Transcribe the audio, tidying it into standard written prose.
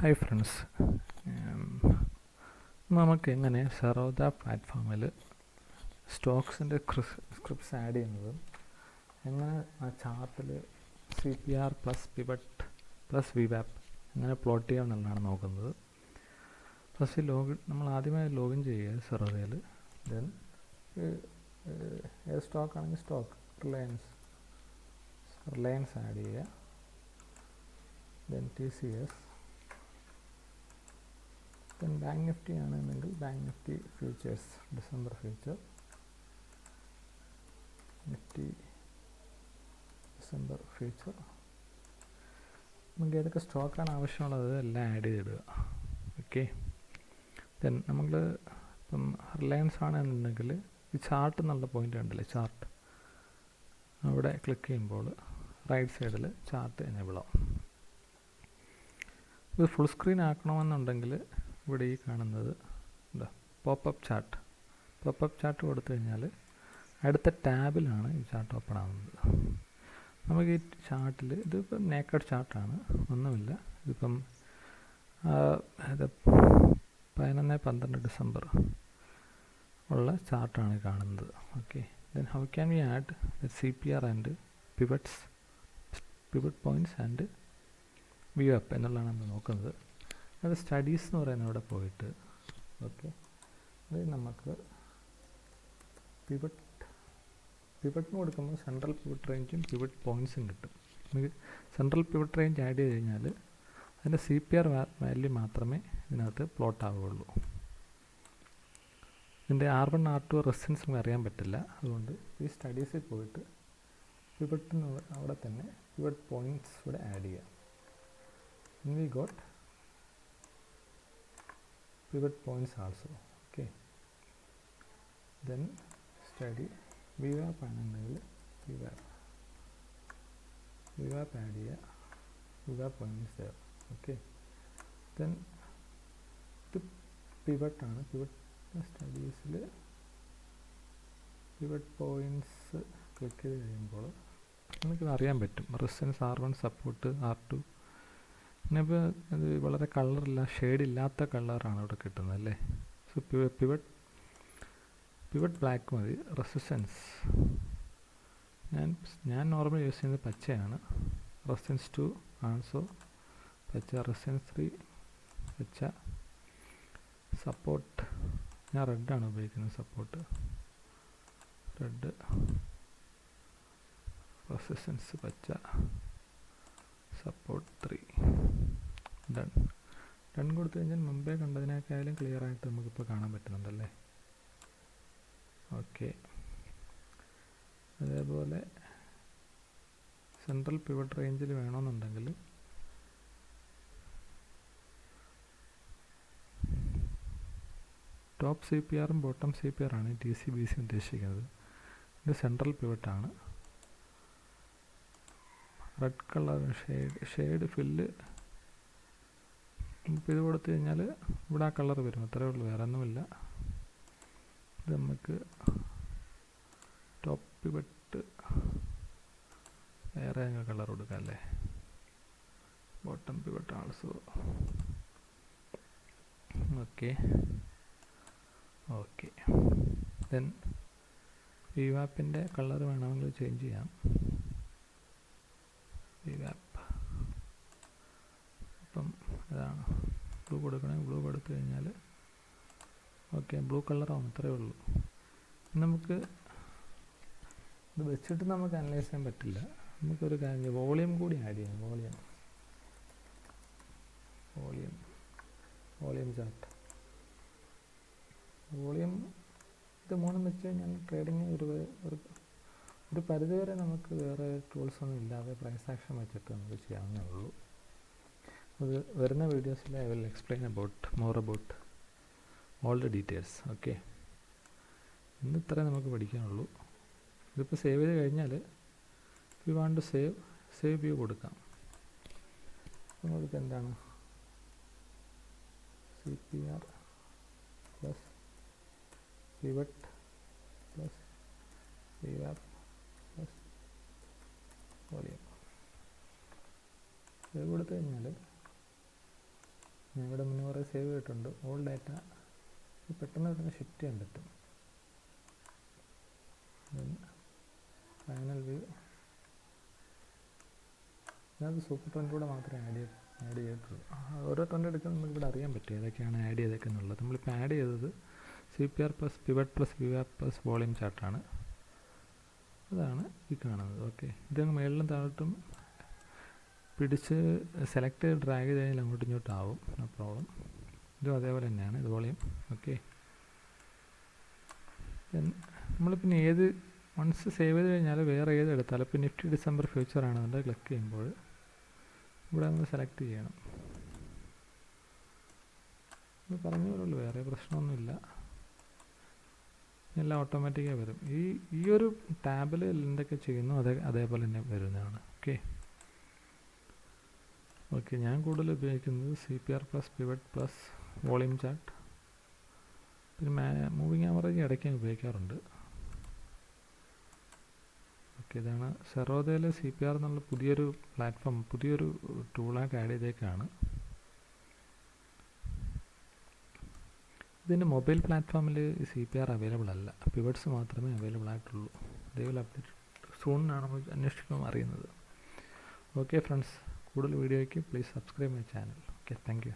Hi friends, നമുക്ക് എങ്ങനെ സറോദ പ്ലാറ്റ്ഫോമിൽ സ്റ്റോക്സിൻ്റെ സ്ക്രിപ്റ്റ്സ് ആഡ് ചെയ്യുന്നതും എങ്ങനെ ആ ചാർട്ടിൽ CPR plus pivot plus VWAP എങ്ങനെ പ്ലോട്ട് ചെയ്യാം എന്നുള്ളതാണ് നോക്കുന്നത്. ഫസ്റ്റ് നമ്മൾ ആദ്യമായി ലോഗിൻ ചെയ്യുക സറോദയിൽ. ദെൻ ഏത് സ്റ്റോക്ക് ആണെങ്കിൽ സ്റ്റോക്ക് റിലയൻസ് ആഡ് ചെയ്യുക. Then TCS. Then bank Nifty ആണെന്നുണ്ടെങ്കിൽ bank Nifty futures December future, Nifty December future. നമുക്ക് ഏതൊക്കെ സ്റ്റോക്കാണ് ആവശ്യമുള്ളത് എല്ലാം ആഡ് ചെയ്തിടുക. ഓക്കെ. ദെൻ നമ്മൾ ഇപ്പം റിലയൻസ് ആണെന്നുണ്ടെങ്കിൽ ഈ ചാർട്ട് എന്നുള്ള പോയിൻ്റ് ഉണ്ടല്ലേ, ചാർട്ട് അവിടെ ക്ലിക്ക് ചെയ്യുമ്പോൾ റൈറ്റ് സൈഡിൽ ചാർട്ട് എനേബിൾ ആവും. ഇത് ഫുൾ സ്ക്രീൻ ആക്കണമെന്നുണ്ടെങ്കിൽ ഇവിടെ ഈ കാണുന്നത് എന്താ പോപ്പപ്പ് ചാർട്ട് കൊടുത്തു കഴിഞ്ഞാൽ അടുത്ത ടാബിലാണ് ഈ ചാർട്ട് ഓപ്പൺ ആവുന്നത്. നമുക്ക് ഈ ചാർട്ടിൽ ഇതിപ്പം നേക്കഡ് ചാർട്ടാണ്, ഒന്നുമില്ല. ഇതിപ്പം 11-12 ഡിസംബർ ഉള്ള ചാർട്ടാണ് കാണുന്നത്. Okay. Then how can we add CPR and pivot points and VWAP എന്നുള്ളതാണ് നമ്മൾ നോക്കുന്നത്. അത് സ്റ്റഡീസ് എന്ന് പറയുന്ന ഇവിടെ പോയിട്ട് ഓക്കെ, അത് നമുക്ക് പിവറ്റിന് കൊടുക്കുമ്പോൾ സെൻട്രൽ പിവറ്റ് റേഞ്ചും പിവറ്റ് പോയിൻറ്റ്സും കിട്ടും. നമുക്ക് സെൻട്രൽ പിവറ്റ് റേഞ്ച് ആഡ് ചെയ്ത് കഴിഞ്ഞാൽ അതിൻ്റെ CPR വാല്യൂ മാത്രമേ ഇതിനകത്ത് പ്ലോട്ട് ആവുകയുള്ളൂ. ഇതിൻ്റെ R1 R2 റെസിസ്റ്റൻസ് നമുക്ക് അറിയാൻ പറ്റില്ല. അതുകൊണ്ട് ഈ സ്റ്റഡീസിൽ പോയിട്ട് പിവറ്റിന് അവിടെ തന്നെ പിവറ്റ് പോയിൻറ്റ്സ് ഇവിടെ ആഡ് ചെയ്യാം. We got pivot points also. Okay. Then study VWAP ആണെങ്കിൽ VWAP add ചെയ്യുക. VWAP points there. Okay. Then ഇത് pivot ആണ്. pivot സ്റ്റഡീസിൽ pivot points ക്ലിക്ക് ചെയ്ത് കഴിയുമ്പോൾ നമുക്കിത് അറിയാൻ പറ്റും. Resistance R1, support R2. പിന്നെ ഇപ്പോൾ ഇത് വളരെ കളറില്ല, ഷെയ്ഡില്ലാത്ത കളറാണ് ഇവിടെ കിട്ടുന്നത് അല്ലേ. സോ പിവറ്റ് ബ്ലാക്ക് മതി. റെസിസ്റ്റൻസ് ഞാൻ നോർമൽ യൂസ് ചെയ്യുന്നത് പച്ചയാണ്. റെസിസ്റ്റൻസ് 2 ആൾസോ പച്ച, റെസിസ്റ്റൻസ് 3 പച്ച, സപ്പോർട്ട് ഞാൻ റെഡാണ് ഉപയോഗിക്കുന്നത്. സപ്പോർട്ട് റെഡ്, റെസിസ്റ്റൻസ് പച്ച, സപ്പോർട്ട് 3. ഡൺ കൊടുത്തു കഴിഞ്ഞാൽ മുമ്പേ കണ്ടതിനേക്കാളും ക്ലിയർ ആയിട്ട് നമുക്കിപ്പോൾ കാണാൻ പറ്റുന്നുണ്ടല്ലേ. ഓക്കെ. അതേപോലെ സെൻട്രൽ പിവറ്റ് റേഞ്ചിൽ വേണമെന്നുണ്ടെങ്കിൽ ടോപ്പ് CPRും ബോട്ടം CPR ആണ് TCBC ഉദ്ദേശിക്കുന്നത്. ഇത് സെൻട്രൽ പിവറ്റാണ്. റെഡ് കളർ ഷെയ്ഡ് ഫില്ല് ഇപ്പോൾ ഇത് കൊടുത്തു കഴിഞ്ഞാൽ ഇവിടെ ആ കളർ വരും, അത്രേ ഉള്ളൂ, വേറെ ഒന്നുമില്ല. ഇത് നമുക്ക് ടോപ്പ് പിവറ്റ് വേറെ കളർ കൊടുക്കാം അല്ലേ. Bottom pivot also. Okay. Then VWAPൻ്റെ കളർ വേണമെങ്കിൽ ചേഞ്ച് ചെയ്യാം. VWAP ഇപ്പം ഇതാണ്, ബ്ലൂ കൊടുക്കണമെങ്കിൽ ബ്ലൂ കൊടുത്തു കഴിഞ്ഞാൽ ഓക്കെ ബ്ലൂ കളറാവും, അത്രയേ ഉള്ളൂ. നമുക്ക് ഇത് വെച്ചിട്ട് നമുക്ക് അനലൈസ് ചെയ്യാൻ പറ്റില്ല. നമുക്കൊരു കാര്യം വോളിയം കൂടി ആഡ് ചെയ്യാം. Volume chart. വോളിയം ഇത് മൂന്നും വെച്ച് കഴിഞ്ഞാൽ ട്രേഡിങ് ഒരു പരിധിവരെ നമുക്ക് വേറെ ടൂൾസ് ഒന്നും ഇല്ലാതെ പ്രൈസ് ആക്ഷൻ വെച്ചിട്ട് നമുക്ക് ചെയ്യാവുന്നേ ഉള്ളൂ. അത് വരുന്ന വീഡിയോസിൽ I will explain more about all the details. Okay. ഇന്ന് ഇത്രേ നമുക്ക് പഠിക്കാനുള്ളൂ. ഇതിപ്പോൾ സേവ് ചെയ്ത് കഴിഞ്ഞാൽ we want to save view കൊടുക്കാം. നമ്മൾക്ക് എന്താണ് CPR plus pivot plus VWAP plus volume. Save കൊടുത്തു കഴിഞ്ഞാൽ ഞാൻ ഇവിടെ മുന്നേ കുറേ സേവ് ചെയ്തിട്ടുണ്ട്. ഓൾ ഡാറ്റ പെട്ടെന്ന് ഷിഫ്റ്റ് ചെയ്യാൻ പറ്റും. ഫൈനൽ വ്യൂ ഇതിനകത്ത് സൂപ്പർ ട്രെൻഡിലൂടെ മാത്രമേ ആഡ് ചെയ്തിട്ടുള്ളൂ. ഓരോ ട്രെൻഡ് എടുക്കുമ്പോൾ നമുക്കിവിടെ അറിയാൻ പറ്റും ഏതൊക്കെയാണ് ആഡ് ചെയ്തേക്കെന്നുള്ളത്. നമ്മളിപ്പോൾ ആഡ് ചെയ്തത് CPR plus pivot plus VWAP plus volume ചാർട്ടാണ്. അതാണ് ഈ കാണുന്നത്. ഓക്കെ, ഇതങ്ങ് മേളിലും താഴോട്ടും പിടിച്ച് സെലക്ട് ചെയ്ത് ഡ്രാഗ് ചെയ്ത് കഴിഞ്ഞാൽ അങ്ങോട്ടും ഇങ്ങോട്ടാവും, നോ പ്രോബ്ലം. ഇതും അതേപോലെ തന്നെയാണ്, ഇത് വോളിയം. ഓക്കെ, നമ്മൾ പിന്നെ വൺസ് സേവ് ചെയ്ത് കഴിഞ്ഞാൽ വേറെ ഏത് എടുത്താലും ഇപ്പോൾ നിഫ്റ്റി ഡിസംബർ ഫ്യൂച്ചർ ആണെന്നുണ്ടെങ്കിൽ ക്ലിക്ക് ചെയ്യുമ്പോൾ ഇവിടെ നമ്മൾ സെലക്ട് ചെയ്യണം. ഇത് പറഞ്ഞു പോലുള്ളൂ, വേറെ പ്രശ്നമൊന്നുമില്ല. എല്ലാം ഓട്ടോമാറ്റിക്കായി വരും. ഈ ഒരു ടാബിൽ എന്തൊക്കെ ചെയ്യുന്നു അതേപോലെ തന്നെ വരുന്നതാണ്. ഓക്കെ, ഞാൻ കൂടുതൽ ഉപയോഗിക്കുന്നത് CPR plus pivot plus volume chart, പിന്നെ മൂവിങ് ആവറേജ് ഇടയ്ക്ക് ഉപയോഗിക്കാറുണ്ട്. ഓക്കെ, ഇതാണ് സെറോദയിൽ CPR എന്നുള്ള പുതിയൊരു പ്ലാറ്റ്ഫോം, പുതിയൊരു ടൂളായിട്ട് ആഡ് ചെയ്തേക്കാണ്. ഇതിൻ്റെ മൊബൈൽ പ്ലാറ്റ്ഫോമിൽ CPR അവൈലബിൾ അല്ല, പിവറ്റ്സ് മാത്രമേ അവൈലബിൾ ആയിട്ടുള്ളൂ. അതേപോലെ അപ്ഡേറ്റ് സൂണിനാണ് നമ്മൾ അന്വേഷിക്കുമ്പോൾ അറിയുന്നത്. ഓക്കെ ഫ്രണ്ട്സ്, കൂടുതൽ വീഡിയോയ്ക്ക് please subscribe my channel. Okay, thank you.